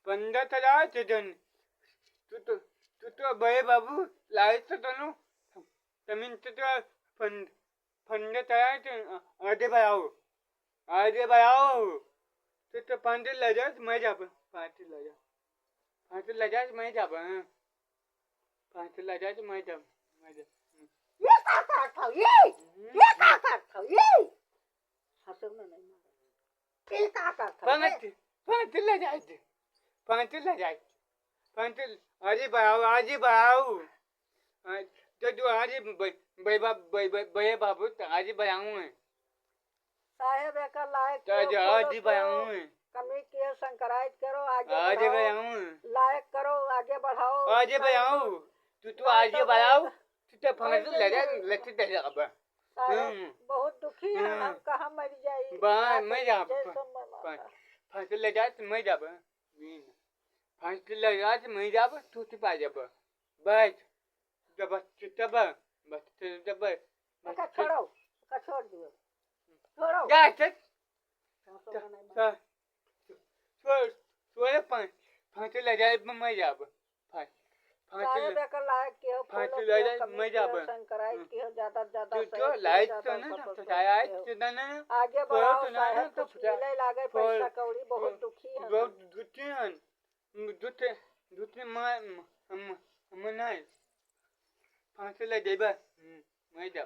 15 થયા છે જન તું તો ભાઈ બાબુ લાવે તો તનું તમે તો ફંડ થયા છે આજે ભાઈ આવો તો 5 લઈ જાઓ મેં જ આપે 5 લઈ જાઓ 5 લઈ જાઓ મેં જ આપે 5 લઈ જાઓ મેં જ આપે ये काका खाओ ये काका खाओ ये हसम ना नहीं मारो ये काका खाओ 5 લઈ જાય 5 લઈ જાય 5 આજે ભાઈ આવો तो जो आज भाई बाबू आज भाई आऊँ है साहेब का लायक तो आज भाई आऊँ है कमी के संकराइत करो आगे आज भाई आऊँ लायक करो आगे बढ़ाओ आज भाई आऊँ तू आज भाई आओ तू तो फंस ले जा लच्छी दे जा अब बहुत दुखी है हम कहाँ मर जाए बा मैं जा फंस ले जा मैं जा फंस ले जा मैं जा तू पा जा बस छोड़ो छोड़ दियो छोड़ो जा छोड़ 5 ले जाए मैं जा 5 का लायक के हो 5 ले जाए मैं जा संकराइत के हो ज्यादा तो लाइट तो ना आए तो ना आगे बढ़ाओ साहब कुछ मिले लागे पैसा कौड़ी बहुत दुखी है बहुत दुखी हैं दुखी हम नहीं 5 ले जाइबा मैं जा